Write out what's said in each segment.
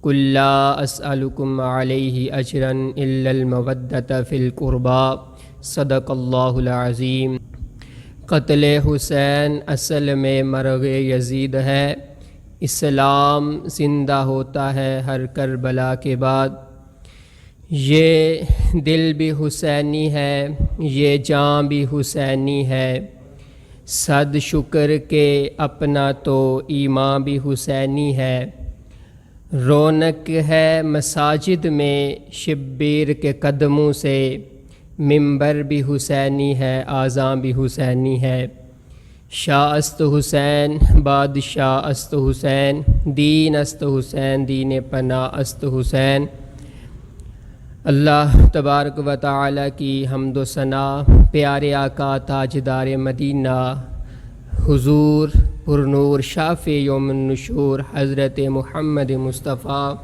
قل لا اسألکم علیہ اجرا الا المودۃ فی القربى صدق اللہ العظیم۔ قتل حسین اصل میں مرغ یزید ہے، اسلام زندہ ہوتا ہے ہر کربلا کے بعد۔ یہ دل بھی حسینی ہے، یہ جاں بھی حسینی ہے، صد شکر کے اپنا تو ایمان بھی حسینی ہے۔ رونق ہے مساجد میں شبیر کے قدموں سے، منبر بھی حسینی ہے، اذاں بھی حسینی ہے۔ شاہ است حسین بادشاہ است حسین، دین است حسین دین پناہ است حسین۔ اللہ تبارک و تعالی کی حمد و ثنا پیارے آقا تاجدار مدینہ حضور پرنور شافع یوم النشور حضرت محمد مصطفیٰ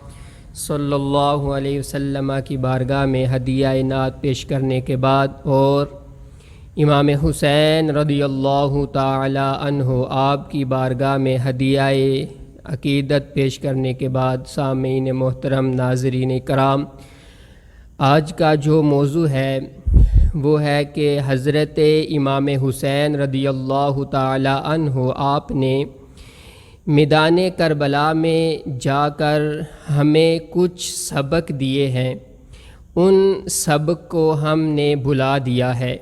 صلی اللہ علیہ وسلم کی بارگاہ میں ہدیہ نعت پیش کرنے کے بعد اور امام حسین رضی اللہ تعالی عنہ آپ کی بارگاہ میں ہدیہ عقیدت پیش کرنے کے بعد، سامعین محترم، ناظرین کرام، آج کا جو موضوع ہے وہ ہے کہ حضرت امام حسین رضی اللہ تعالی عنہ آپ نے میدان کربلا میں جا کر ہمیں کچھ سبق دیے ہیں، ان سبق کو ہم نے بھلا دیا ہے۔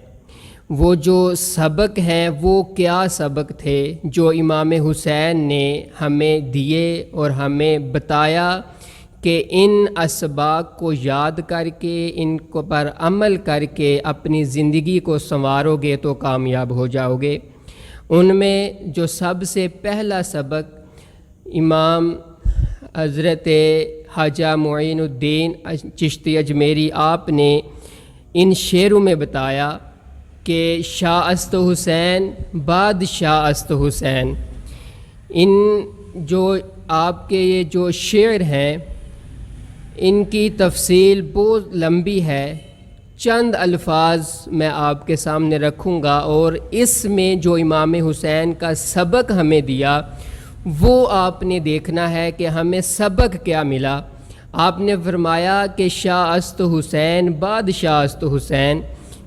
وہ جو سبق ہیں وہ کیا سبق تھے جو امام حسین نے ہمیں دیے اور ہمیں بتایا کہ ان اسباق کو یاد کر کے ان کو پر عمل کر کے اپنی زندگی کو سنوارو گے تو کامیاب ہو جاؤ گے۔ ان میں جو سب سے پہلا سبق امام حضرت خواجہ معین الدین چشتی اجمیری آپ نے ان شعروں میں بتایا کہ شاہ است حسین بادشاہ است حسین۔ ان جو آپ کے یہ جو شعر ہیں ان کی تفصیل بہت لمبی ہے، چند الفاظ میں آپ کے سامنے رکھوں گا، اور اس میں جو امام حسین کا سبق ہمیں دیا وہ آپ نے دیکھنا ہے کہ ہمیں سبق کیا ملا۔ آپ نے فرمایا کہ شاہ است حسین بادشاہ است حسین،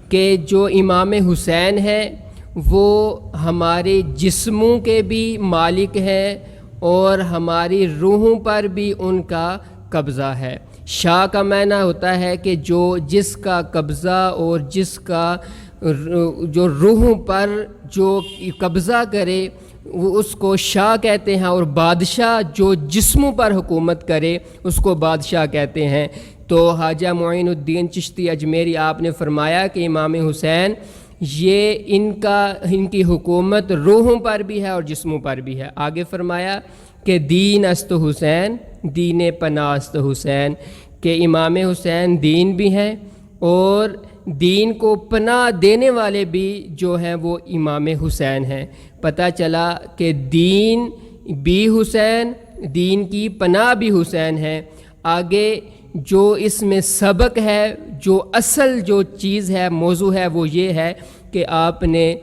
کہ جو امام حسین ہیں وہ ہمارے جسموں کے بھی مالک ہیں اور ہماری روحوں پر بھی ان کا قبضہ ہے۔ شاہ کا معنی ہوتا ہے کہ جو جس کا قبضہ اور جس کا جو روحوں پر جو قبضہ کرے وہ اس کو شاہ کہتے ہیں، اور بادشاہ جو جسموں پر حکومت کرے اس کو بادشاہ کہتے ہیں۔ تو خواجہ معین الدین چشتی اجمیری آپ نے فرمایا کہ امام حسین یہ ان کی حکومت روحوں پر بھی ہے اور جسموں پر بھی ہے۔ آگے فرمایا کہ دین است حسین دین پناہ است حسین، کہ امام حسین دین بھی ہیں اور دین کو پناہ دینے والے بھی جو ہیں وہ امام حسین ہیں۔ پتہ چلا کہ دین بھی حسین، دین کی پناہ بھی حسین ہے۔ آگے جو اس میں سبق ہے، جو اصل جو چیز ہے، موضوع ہے، وہ یہ ہے کہ آپ نے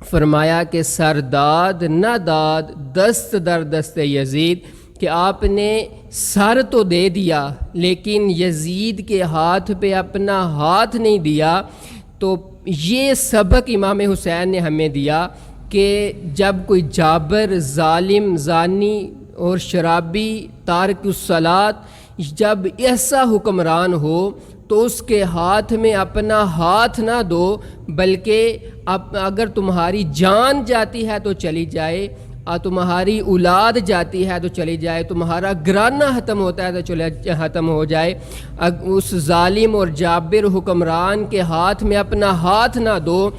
فرمایا کہ سرداد نہ داد دست در دست یزید، کہ آپ نے سر تو دے دیا لیکن یزید کے ہاتھ پہ اپنا ہاتھ نہیں دیا۔ تو یہ سبق امام حسین نے ہمیں دیا کہ جب کوئی جابر، ظالم، زانی اور شرابی، تارک الصلاۃ جب ایسا حکمران ہو تو اس کے ہاتھ میں اپنا ہاتھ نہ دو، بلکہ اگر تمہاری جان جاتی ہے تو چلی جائے، تمہاری اولاد جاتی ہے تو چلی جائے، تمہارا گرانہ ختم ہوتا ہے تو ختم ہو جائے، اس ظالم اور جابر حکمران کے ہاتھ میں اپنا ہاتھ نہ دو۔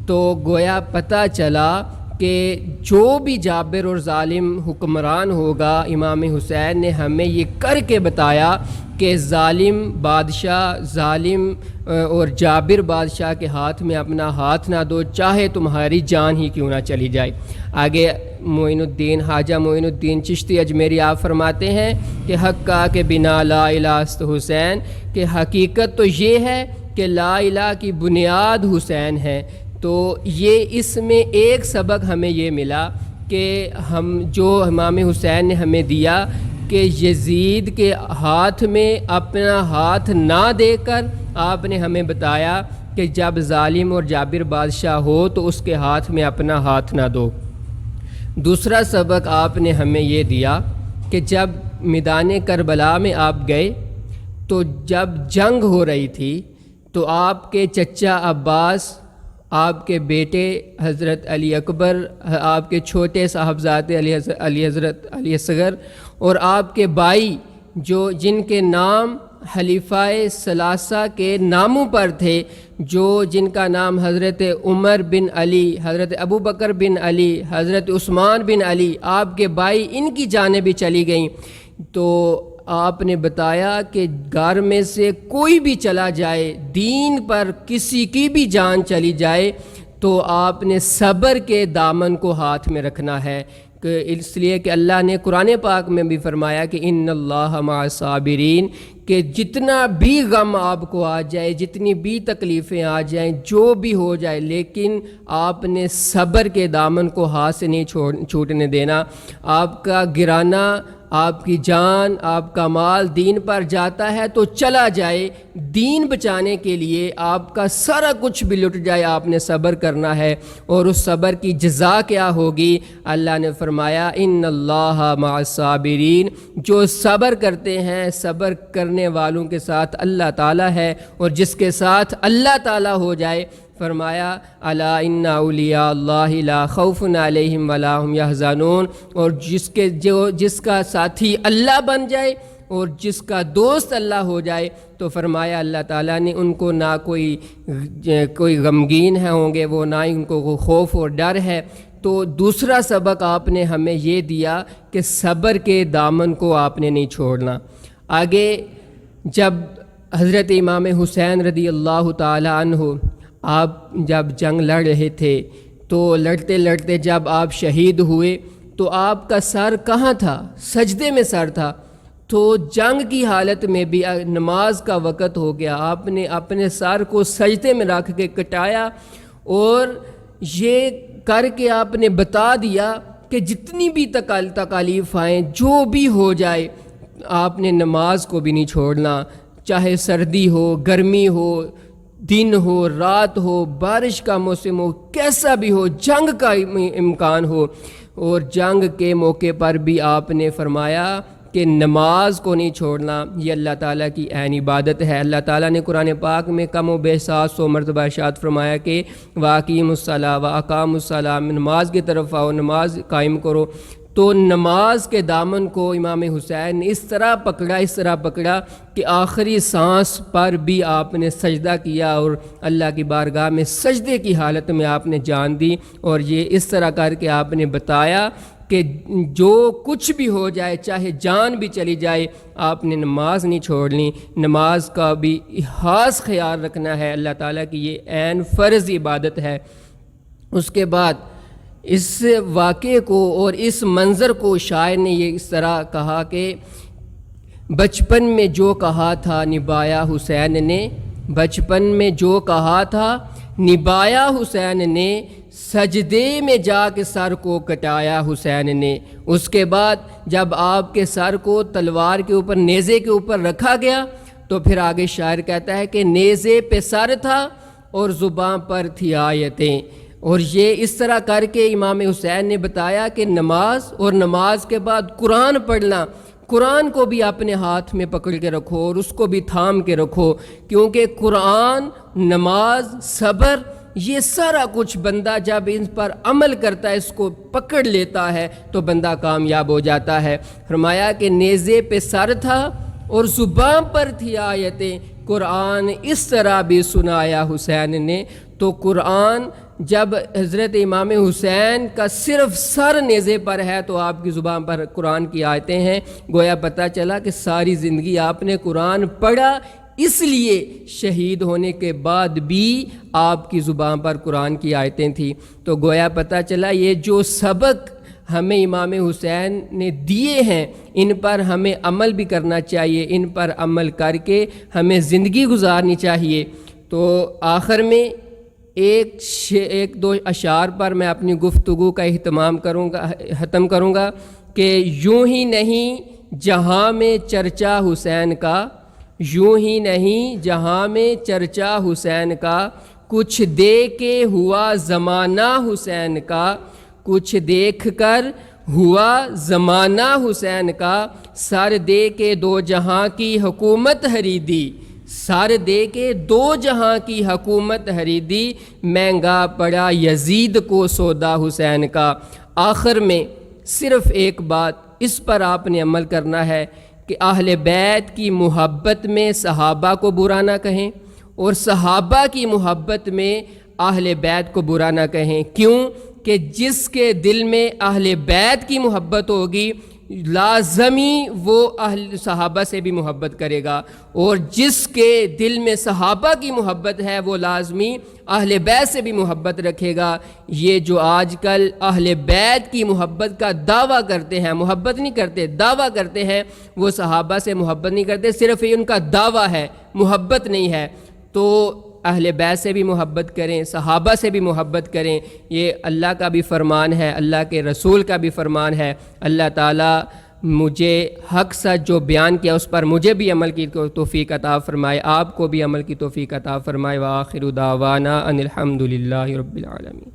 تو گویا پتہ چلا کہ جو بھی جابر اور ظالم حکمران ہوگا، امام حسین نے ہمیں یہ کر کے بتایا کہ ظالم بادشاہ، ظالم اور جابر بادشاہ کے ہاتھ میں اپنا ہاتھ نہ دو، چاہے تمہاری جان ہی کیوں نہ چلی جائے۔ آگے معین الدین خواجہ معین الدین چشتی اجمیری آپ فرماتے ہیں کہ حق کا کے بنا لا الہ است حسین، کہ حقیقت تو یہ ہے کہ لا الہ کی بنیاد حسین ہے۔ تو یہ اس میں ایک سبق ہمیں یہ ملا کہ ہم جو امام حسین نے ہمیں دیا کہ یزید کے ہاتھ میں اپنا ہاتھ نہ دے کر آپ نے ہمیں بتایا کہ جب ظالم اور جابر بادشاہ ہو تو اس کے ہاتھ میں اپنا ہاتھ نہ دو۔ دوسرا سبق آپ نے ہمیں یہ دیا کہ جب میدان کربلا میں آپ گئے تو جب جنگ ہو رہی تھی تو آپ کے چچا عباس، آپ کے بیٹے حضرت علی اکبر، آپ کے چھوٹے صاحبزادے علی حضرت علی اصغر اور آپ کے بھائی جن کے نام خلیفہ ثلاثہ کے ناموں پر تھے، جن کا نام حضرت عمر بن علی، حضرت ابو بکر بن علی، حضرت عثمان بن علی، آپ کے بھائی، ان کی جانیں بھی چلی گئیں۔ تو آپ نے بتایا کہ گھر میں سے کوئی بھی چلا جائے، دین پر کسی کی بھی جان چلی جائے، تو آپ نے صبر کے دامن کو ہاتھ میں رکھنا ہے، کہ اس لیے کہ اللہ نے قرآن پاک میں بھی فرمایا کہ ان اللہ مع الصابرین، کہ جتنا بھی غم آپ کو آ جائے، جتنی بھی تکلیفیں آ جائیں، جو بھی ہو جائے، لیکن آپ نے صبر کے دامن کو ہاتھ سے نہیں چھوٹنے دینا۔ آپ کا گرانا، آپ کی جان، آپ کا مال دین پر جاتا ہے تو چلا جائے، دین بچانے کے لیے آپ کا سارا کچھ بھی لٹ جائے، آپ نے صبر کرنا ہے، اور اس صبر کی جزا کیا ہوگی؟ اللہ نے فرمایا ان اللہ مع الصابرین، جو صبر کرتے ہیں، صبر کرنے والوں کے ساتھ اللہ تعالیٰ ہے، اور جس کے ساتھ اللہ تعالیٰ ہو جائے، فرمایا الا ان اولیاء اللہ لا خوف علیہم ولا هم یحزنون، اور جس کا ساتھی اللہ بن جائے اور جس کا دوست اللہ ہو جائے، تو فرمایا اللہ تعالیٰ نے ان کو نہ کوئی غمگین ہوں گے، وہ نہ ہی ان کو خوف اور ڈر ہے۔ تو دوسرا سبق آپ نے ہمیں یہ دیا کہ صبر کے دامن کو آپ نے نہیں چھوڑنا۔ آگے جب حضرت امام حسین رضی اللہ تعالی عنہ آپ جب جنگ لڑ رہے تھے، تو لڑتے لڑتے جب آپ شہید ہوئے تو آپ کا سر کہاں تھا؟ سجدے میں سر تھا۔ تو جنگ کی حالت میں بھی نماز کا وقت ہو گیا، آپ نے اپنے سر کو سجدے میں رکھ کے کٹایا، اور یہ کر کے آپ نے بتا دیا کہ جتنی بھی تکالیف آئیں، جو بھی ہو جائے، آپ نے نماز کو بھی نہیں چھوڑنا، چاہے سردی ہو، گرمی ہو، دن ہو، رات ہو، بارش کا موسم ہو، کیسا بھی ہو، جنگ کا امکان ہو، اور جنگ کے موقع پر بھی آپ نے فرمایا کہ نماز کو نہیں چھوڑنا۔ یہ اللہ تعالیٰ کی عین عبادت ہے۔ اللہ تعالیٰ نے قرآن پاک میں کم و بیش 700 مرتبہ ارشاد فرمایا کہ واقیم الصلاۃ واقام الصلاۃ، نماز کی طرف آؤ، نماز قائم کرو۔ تو نماز کے دامن کو امام حسین نے اس طرح پکڑا کہ آخری سانس پر بھی آپ نے سجدہ کیا، اور اللہ کی بارگاہ میں سجدے کی حالت میں آپ نے جان دی، اور یہ اس طرح کر کے آپ نے بتایا کہ جو کچھ بھی ہو جائے، چاہے جان بھی چلی جائے، آپ نے نماز نہیں چھوڑنی، نماز کا بھی خاص خیال رکھنا ہے۔ اللہ تعالیٰ کی یہ عین فرض عبادت ہے۔ اس کے بعد اس واقعے کو اور اس منظر کو شاعر نے یہ اس طرح کہا کہ بچپن میں جو کہا تھا نبھایا حسین نے، بچپن میں جو کہا تھا نبھایا حسین نے، سجدے میں جا کے سر کو کٹایا حسین نے۔ اس کے بعد جب آپ کے سر کو تلوار کے اوپر، نیزے کے اوپر رکھا گیا، تو پھر آگے شاعر کہتا ہے کہ نیزے پہ سر تھا اور زباں پر تھی آیتیں، اور یہ اس طرح کر کے امام حسین نے بتایا کہ نماز، اور نماز کے بعد قرآن پڑھنا، قرآن کو بھی اپنے ہاتھ میں پکڑ کے رکھو اور اس کو بھی تھام کے رکھو، کیونکہ قرآن، نماز، صبر، یہ سارا کچھ بندہ جب ان پر عمل کرتا ہے، اس کو پکڑ لیتا ہے، تو بندہ کامیاب ہو جاتا ہے۔ فرمایا کہ نیزے پہ سر تھا اور زباں پر تھی آیتیں، قرآن اس طرح بھی سنایا حسین نے۔ تو قرآن جب حضرت امام حسین کا صرف سر نیزے پر ہے تو آپ کی زبان پر قرآن کی آیتیں ہیں، گویا پتہ چلا کہ ساری زندگی آپ نے قرآن پڑھا، اس لیے شہید ہونے کے بعد بھی آپ کی زبان پر قرآن کی آیتیں تھیں۔ تو گویا پتہ چلا یہ جو سبق ہمیں امام حسین نے دیے ہیں، ان پر ہمیں عمل بھی کرنا چاہیے، ان پر عمل کر کے ہمیں زندگی گزارنی چاہیے۔ تو آخر میں ایک دو اشعار پر میں اپنی گفتگو کا ختم کروں گا کہ یوں ہی نہیں جہاں میں چرچا حسین کا، یوں ہی نہیں جہاں میں چرچا حسین کا، کچھ دے کے ہوا زمانہ حسین کا، کچھ دیکھ کر ہوا زمانہ حسین کا، سر دے کے دو جہاں کی حکومت خریدی، سر دے کے دو جہاں کی حکومت خریدی، مہنگا پڑا یزید کو سودا حسین کا۔ آخر میں صرف ایک بات اس پر آپ نے عمل کرنا ہے کہ اہل بیت کی محبت میں صحابہ کو برا نہ کہیں، اور صحابہ کی محبت میں اہل بیت کو برا نہ کہیں۔ کیوں کہ جس کے دل میں اہل بیت کی محبت ہوگی لازمی وہ اہل صحابہ سے بھی محبت کرے گا، اور جس کے دل میں صحابہ کی محبت ہے وہ لازمی اہل بیت سے بھی محبت رکھے گا۔ یہ جو آج کل اہل بیت کی محبت کا دعویٰ کرتے ہیں، محبت نہیں کرتے، دعویٰ کرتے ہیں، وہ صحابہ سے محبت نہیں کرتے، صرف یہ ان کا دعویٰ ہے، محبت نہیں ہے۔ تو اہل بیت سے بھی محبت کریں، صحابہ سے بھی محبت کریں، یہ اللہ کا بھی فرمان ہے، اللہ کے رسول کا بھی فرمان ہے۔ اللہ تعالیٰ مجھے حق سچ جو بیان کیا اس پر مجھے بھی عمل کی توفیق عطا فرمائے، آپ کو بھی عمل کی توفیق عطا فرمائے۔ وآخر دعوانا ان الحمد للہ رب العالمین۔